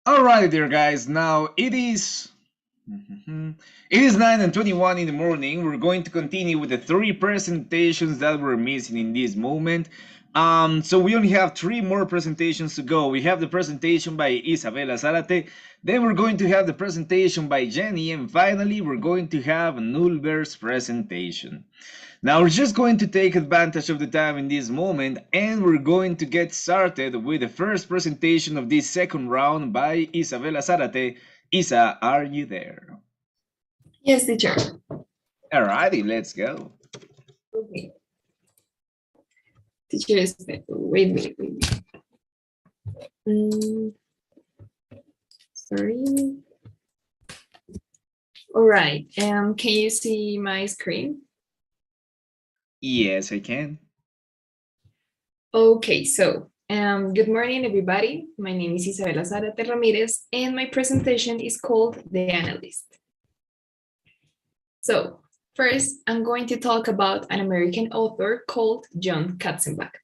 All right, dear guys. Now it is 9:21 in the morning. We're going to continue with the three presentations that we're missing in this moment. So we only have three more presentations to go. We have the presentation by Isabela Zarate, then we're going to have the presentation by Jenny, and finally we're going to have Nulber's presentation. Now we're just going to take advantage of the time in this moment, and we're going to get started with the first presentation of this second round by Isabela Zarate. Isa, are you there? Yes, teacher. Alrighty, let's go. Okay. Teacher, wait. Sorry. All right. Can you see my screen? Yes, I can. Okay, so good morning, everybody. My name is Isabela Zarate Ramirez, and my presentation is called The Analyst. So first, I'm going to talk about an American author called John Katzenbach.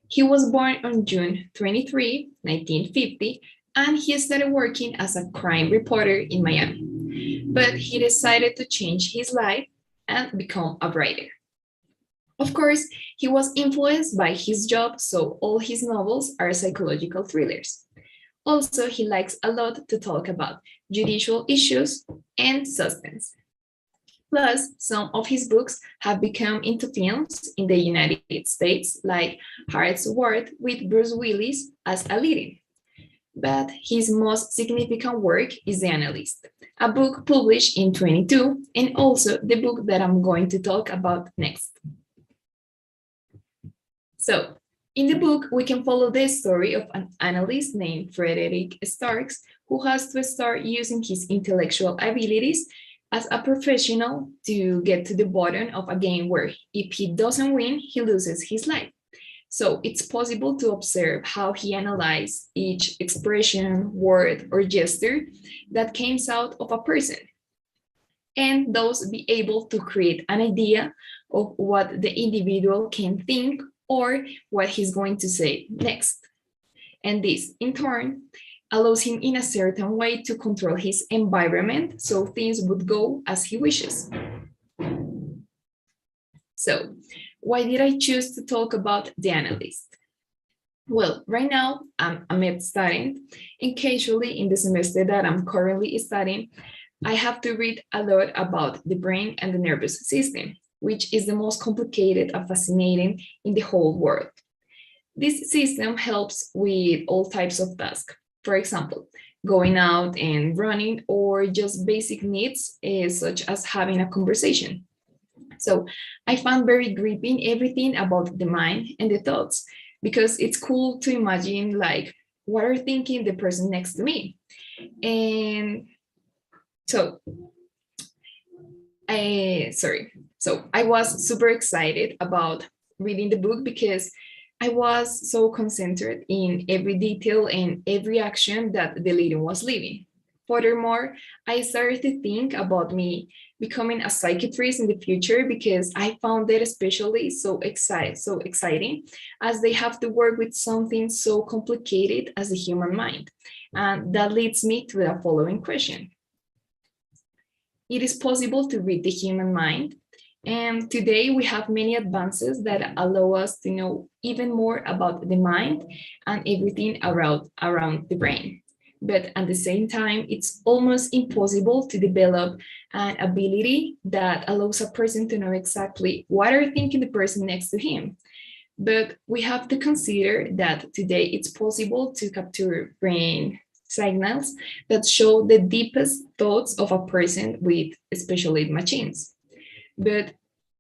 He was born on June 23, 1950, and he started working as a crime reporter in Miami. But he decided to change his life and become a writer. Of course, he was influenced by his job, so all his novels are psychological thrillers. Also, he likes a lot to talk about judicial issues and suspense. Plus, some of his books have become into films in the United States, like Heart's Worth with Bruce Willis as a leading. But his most significant work is The Analyst, a book published in 22, and also the book that I'm going to talk about next. So, in the book, we can follow the story of an analyst named Frederick Starks, who has to start using his intellectual abilities as a professional to get to the bottom of a game where if he doesn't win, he loses his life. So it's possible to observe how he analyzed each expression, word, or gesture that comes out of a person, and thus be able to create an idea of what the individual can think or what he's going to say next. And this, in turn, allows him in a certain way to control his environment so things would go as he wishes. So, why did I choose to talk about the analyst? Well, right now I'm a med student, and casually in the semester that I'm currently studying, I have to read a lot about the brain and the nervous system, which is the most complicated and fascinating in the whole world. This system helps with all types of tasks. For example, going out and running, or just basic needs such as having a conversation. So I found very gripping everything about the mind and the thoughts, because it's cool to imagine like what are thinking the person next to me. And so I was super excited about reading the book because I was so concentrated in every detail and every action that the leader was leaving. Furthermore, I started to think about me becoming a psychiatrist in the future, because I found it especially so exciting, as they have to work with something so complicated as the human mind. And that leads me to the following question. It is possible to read the human mind, and today we have many advances that allow us to know even more about the mind and everything around the brain. But at the same time, it's almost impossible to develop an ability that allows a person to know exactly what are thinking the person next to him. But we have to consider that today it's possible to capture brain signals that show the deepest thoughts of a person with special machines. But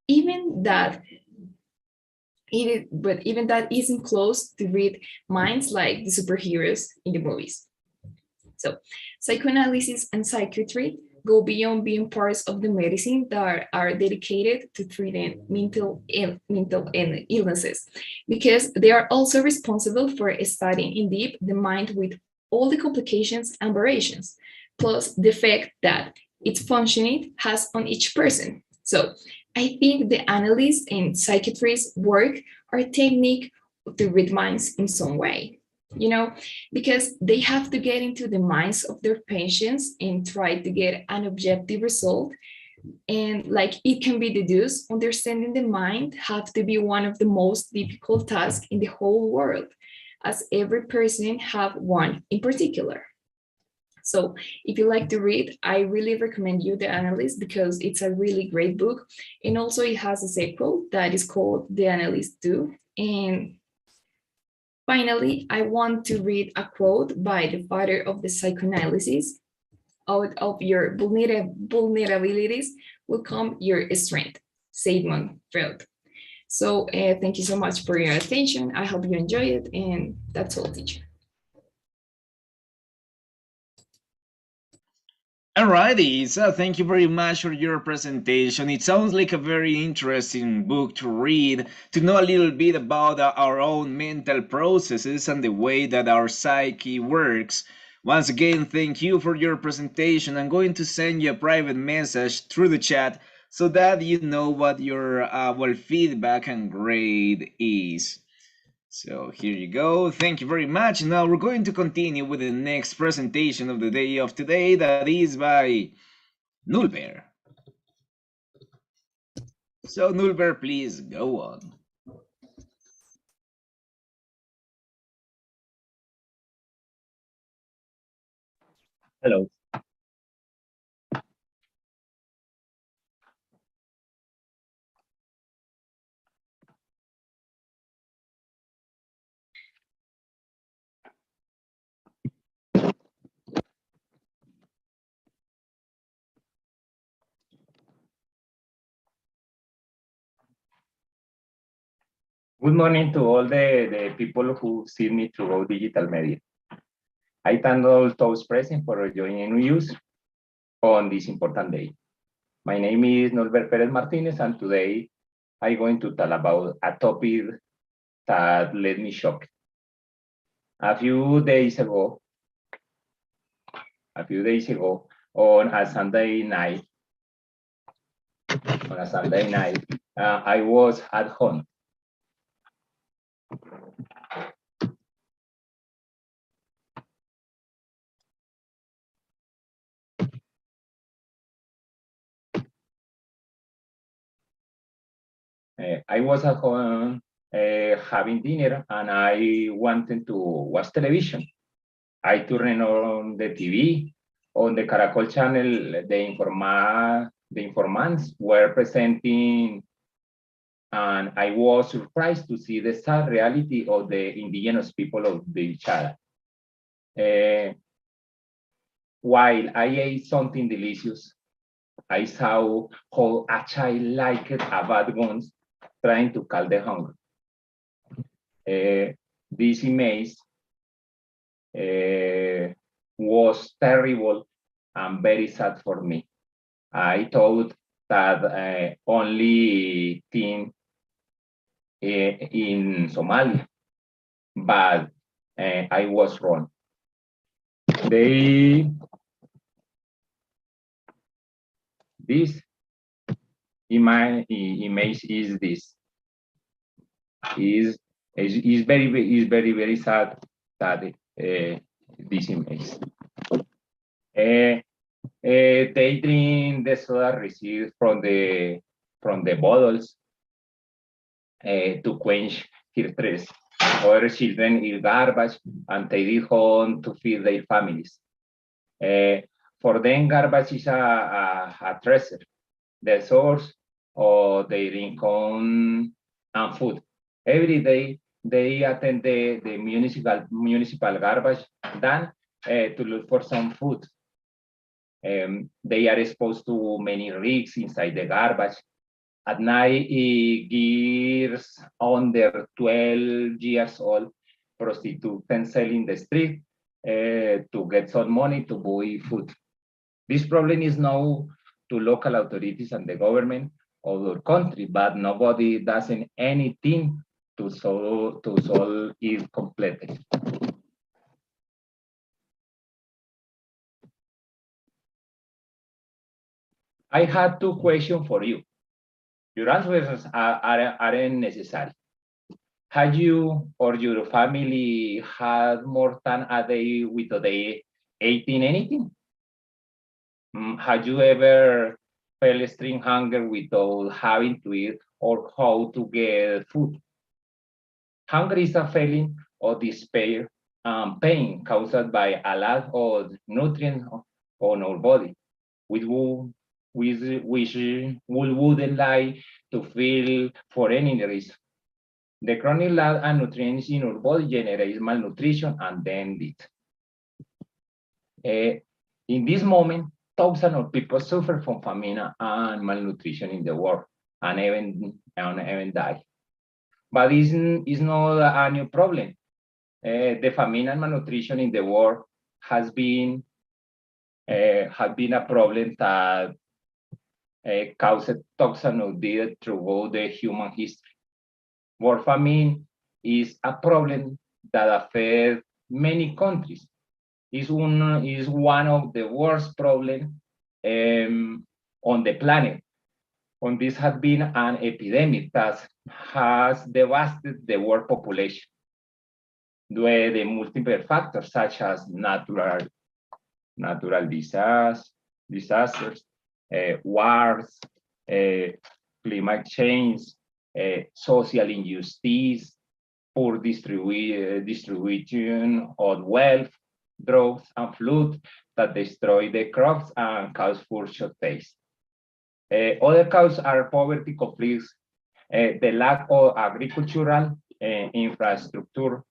even that even that isn't close to read minds like the superheroes in the movies. So psychoanalysis and psychiatry go beyond being parts of the medicine that are dedicated to treating mental illnesses, because they are also responsible for studying in depth the mind with all the complications and variations, plus the effect that its functioning has on each person. So I think the analysts and psychiatrists' work are technique to read minds in some way. you know, because they have to get into the minds of their patients and try to get an objective result. And like it can be deduced, understanding the mind have to be one of the most difficult tasks in the whole world, as every person have one in particular. So if you like to read, I really recommend you The Analyst because it's a really great book. And also it has a sequel that is called The Analyst 2. And finally, I want to read a quote by the father of the psychoanalysis: out of your vulnerabilities will come your strength, Sigmund Freud. So thank you so much for your attention. I hope you enjoy it. And that's all, teacher. Alrighty, so thank you very much for your presentation. It sounds like a very interesting book to read, to know a little bit about our own mental processes and the way that our psyche works. Once again, thank you for your presentation. I'm going to send you a private message through the chat so that you know what your feedback and grade is. So here you go. Thank you very much. Now we're going to continue with the next presentation of the day of today, that is by Nulber. So Nulber, please go on. Hello. Good morning to all the people who see me through digital media. I thank all those present for joining us on this important day. My name is Norbert Perez Martinez, and today I'm going to talk about a topic that let me shock. A few days ago, on a Sunday night, I was at home. I was at home having dinner, and I wanted to watch television. I turned on the TV. On the Caracol channel, the informants were presenting, and I was surprised to see the sad reality of the indigenous people of the Chad. While I ate something delicious, I saw how a child liked a bad ones trying to calm the hunger. This image was terrible and very sad for me. I thought that only thing in Somalia, but I was wrong. This image is this is very sad that this image. They drink the soda received from the bottles to quench their thirst. Other children eat garbage and take it home to feed their families. For them, garbage is a treasure, the source of their income and food. Every day, they attend the municipal garbage dump to look for some food. They are exposed to many risks inside the garbage. At night, girls under 12 years old prostitutes and sell in the street to get some money to buy food. This problem is known to local authorities and the government of our country, but nobody does anything to solve it completely. I had two questions for you. Your answers aren't necessary. Have you or your family had more than a day without they eating anything? Have you ever felt extreme hunger without having to eat or how to get food? Hunger is a feeling of despair and pain caused by a lack of nutrients on our body, which we wouldn't like to feel for any reason. The chronic lack of nutrients in our body generates malnutrition and then death. In this moment, thousands of people suffer from famine and malnutrition in the world and even die. But it's not a new problem. The famine and malnutrition in the world has been a problem that caused thousands of deaths throughout the human history. World famine is a problem that affects many countries. Is one of the worst problems on the planet. And this has been an epidemic that has devastated the world population due to the multiple factors such as natural disasters, wars, climate change, social injustice, poor distribution of wealth, droughts, and flood that destroy the crops and cause food shortage. Other causes are poverty, conflicts, the lack of agricultural infrastructure,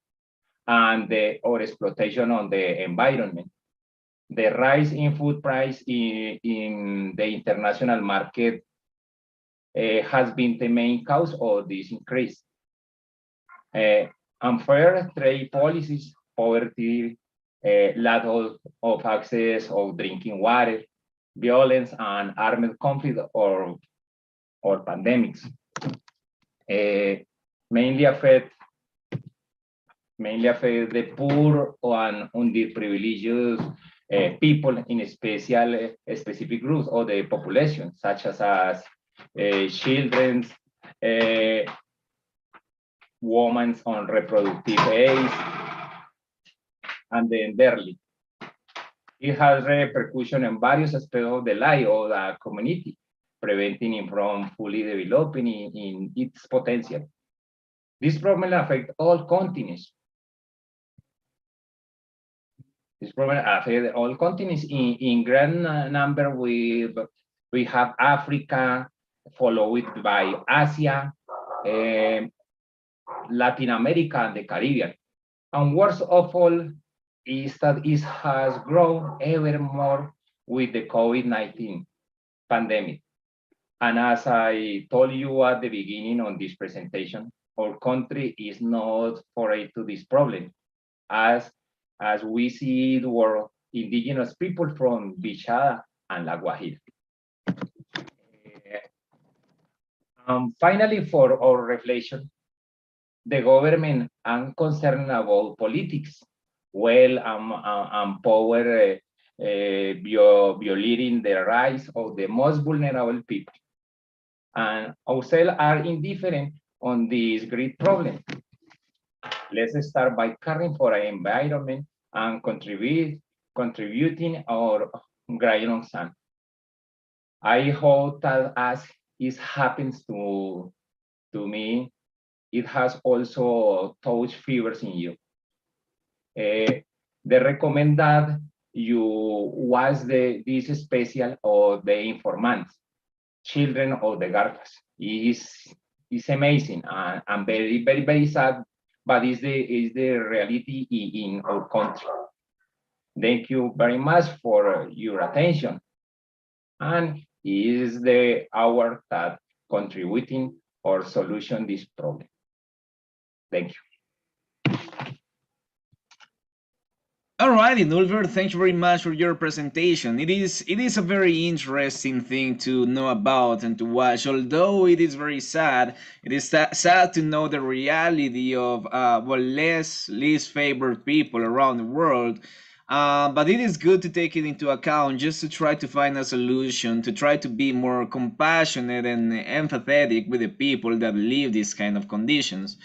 and the overexploitation on the environment. The rise in food price in the international market has been the main cause of this increase. Unfair trade policies, poverty, lack of access of drinking water, violence and armed conflict or pandemics mainly affect the poor and underprivileged people in specific groups of the population, such as children, women on reproductive age, and the elderly. It has repercussion in various aspects of the life of the community, preventing it from fully developing in its potential. This problem affects all continents. This problem affects all continents. In grand number, we have Africa, followed by Asia, Latin America, and the Caribbean. And worst of all is that it has grown ever more with the COVID-19 pandemic. And as I told you at the beginning on this presentation, our country is not foreign to this problem, as we see the world indigenous people from Bichada and La Guajira. Finally, for our reflection, the government are concerned about politics, well, and power violating the rights of the most vulnerable people. And ourselves are indifferent on this great problem. Let's start by caring for our environment and contributing our grain of sand. I hope that as it happens to me, it has also touched fevers in you. They recommend that you watch this special of the informants, children of the Garfas. It's amazing and very, very, very sad, but it's the reality in our country. Thank you very much for your attention. And it is the hour that contributing or solution this problem. Thank you. Alrighty, Nulver, thank you very much for your presentation. It is a very interesting thing to know about and to watch. Although it is very sad, it is sad to know the reality of well, least favored people around the world. But it is good to take it into account just to try to find a solution, to try to be more compassionate and empathetic with the people that live these kind of conditions.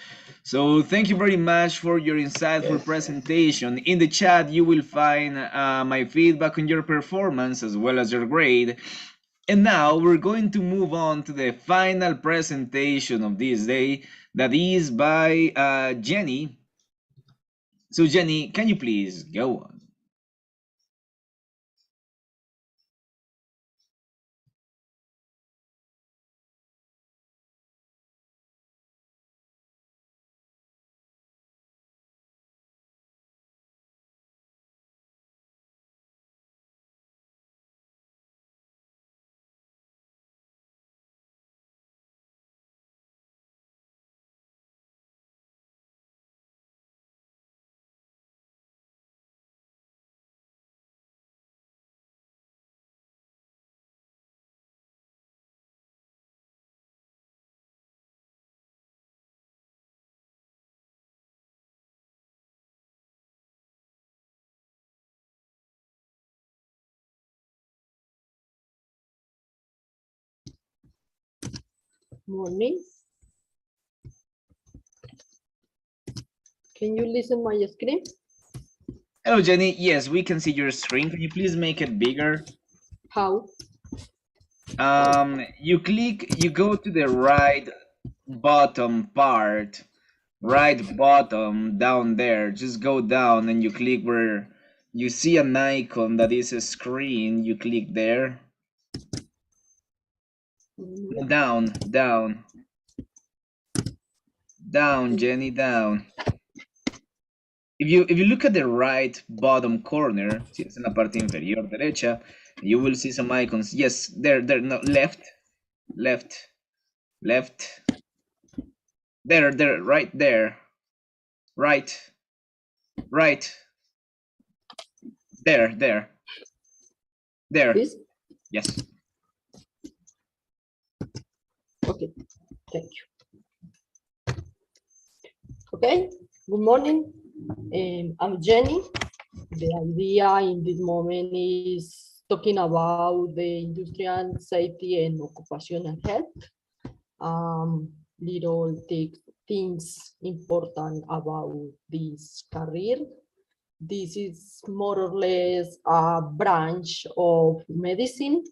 So thank you very much for your insightful presentation. In the chat, you will find my feedback on your performance as well as your grade. And now we're going to move on to the final presentation of this day, that is by Jenny. So Jenny, can you please go on? Morning. Can you listen my screen? Hello, Jenny. Yes, we can see your screen. Can you please make it bigger? How? You go to the right bottom part, right bottom down there. Just go down and you click where you see an icon that is a screen. You click there. No, down, Jenny, down. If you look at the right bottom corner, si es en la parte inferior derecha, you will see some icons. Yes, there, no, left, there, right there, right, there. This? Yes. Okay, thank you. Okay, good morning. I'm Jenny. The idea in this moment is talking about the industrial safety and occupational health. Little things important about this career. This is more or less a branch of medicine.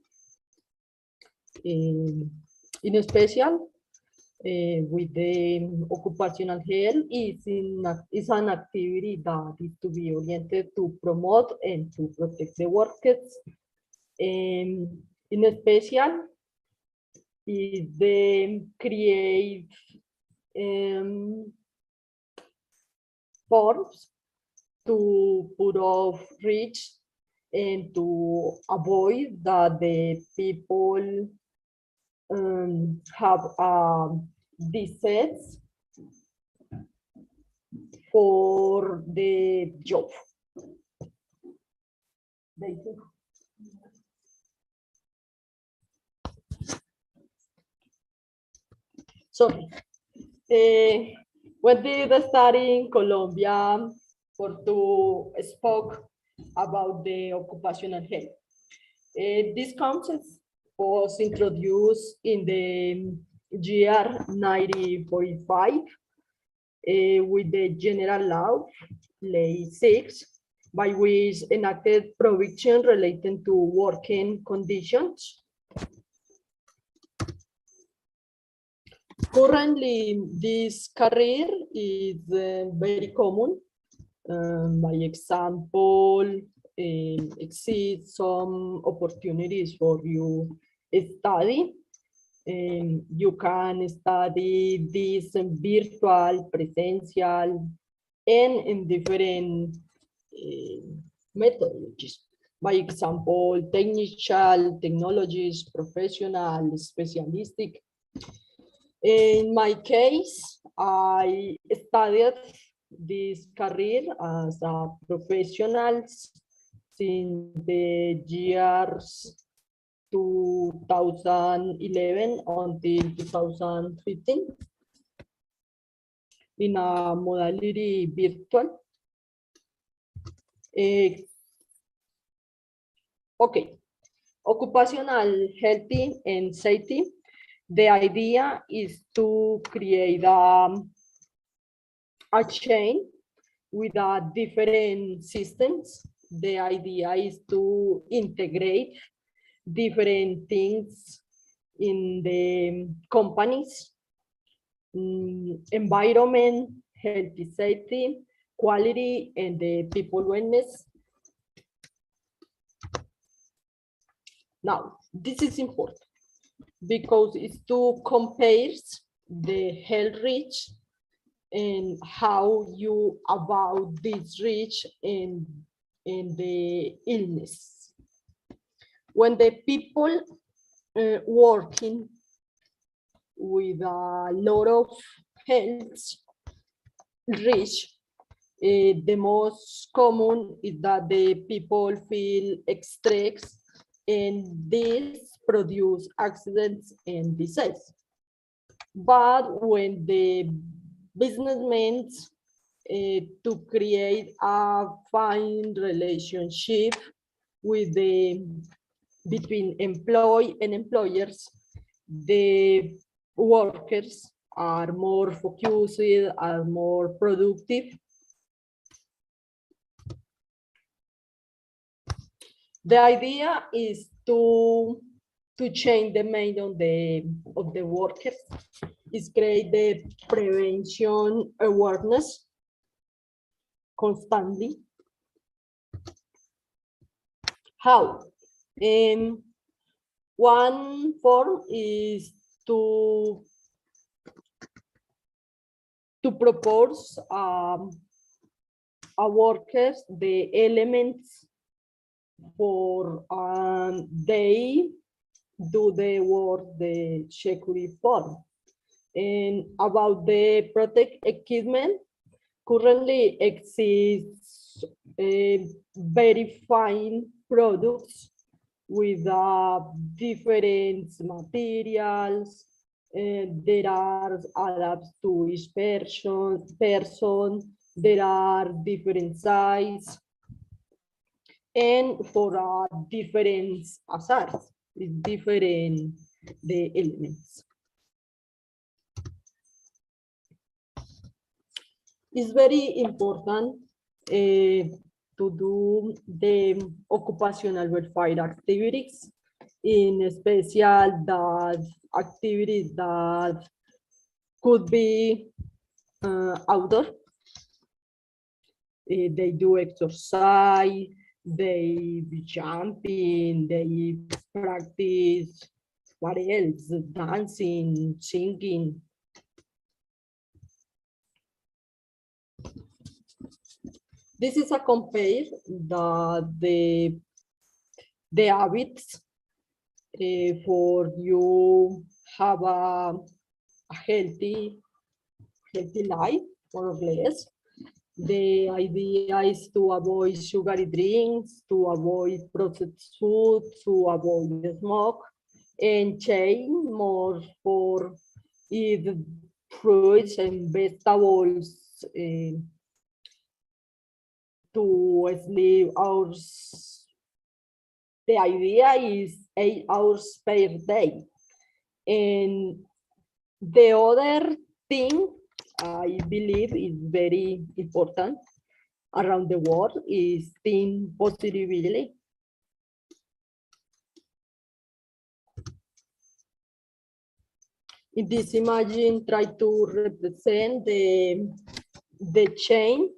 In special, with the occupational health is an activity that is to be oriented to promote and to protect the workers. In special, is the create forms to put off reach and to avoid that the people have disease for the job. Sorry. When did I study in Colombia for to spoke about the occupational health? This concept was introduced in the year 1945 with the General Law, Ley 6, by which enacted provision relating to working conditions. Currently, this career is very common. By example, exist some opportunities for you study. You can study this in virtual, presential, and in different methodologies. By example, technical, technologies, professional, specialistic. In my case, I studied this career as a professional since the years 2011 until 2015 in a modality virtual. Okay, occupational healthy and safety. The idea is to create a chain with different systems. The idea is to integrate different things in the companies, environment, healthy safety, quality, and the people wellness. Now, this is important because it's to compare the health reach and how you about this reach in the illness. When the people working with a lot of health reach, the most common is that the people feel stressed and this produce accidents and disease. But when the businessmen to create a fine relationship with the between employee and employers, the workers are more focused, are more productive. The idea is to change the mind of the workers, is create the prevention awareness constantly. How? One form is to propose a workers the elements for they do the work the security form. And about the protect equipment, currently exists very fine products with different materials. There are adapts to each person. There are different size and for different hazards, different the elements. It's very important to do the occupational welfare activities, in special that activities that could be outdoor. They do exercise, they jumping, they practice, what else? Dancing, singing. This is a compare the habits for you have a healthy life, more or less. The idea is to avoid sugary drinks, to avoid processed food, to avoid smoke, and change more for eat fruits and vegetables. To sleep hours. The idea is 8 hours per day. And the other thing I believe is very important around the world is team positivity. In this imagine, try to represent the chain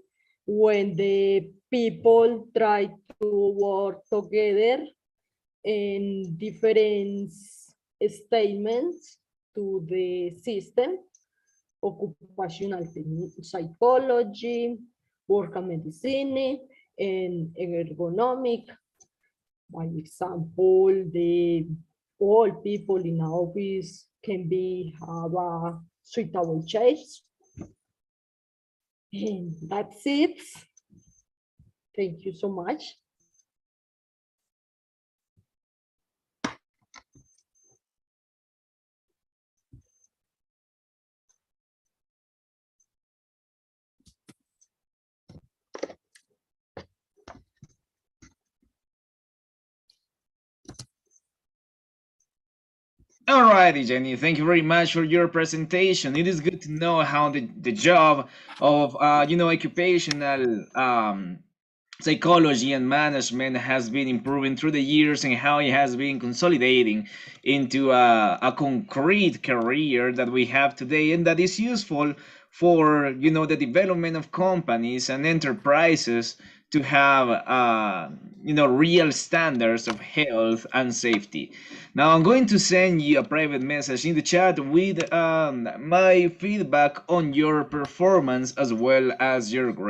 when the people try to work together in different statements to the system, occupational psychology, work medicine, and ergonomic. By example, the all people in office can have a suitable chairs. And that's it. Thank you so much. Alrighty, Jenny. Thank you very much for your presentation. It is good to know how the job of occupational psychology and management has been improving through the years and how it has been consolidating into a concrete career that we have today and that is useful for the development of companies and enterprises to have real standards of health and safety. Now I'm going to send you a private message in the chat with my feedback on your performance as well as your grade.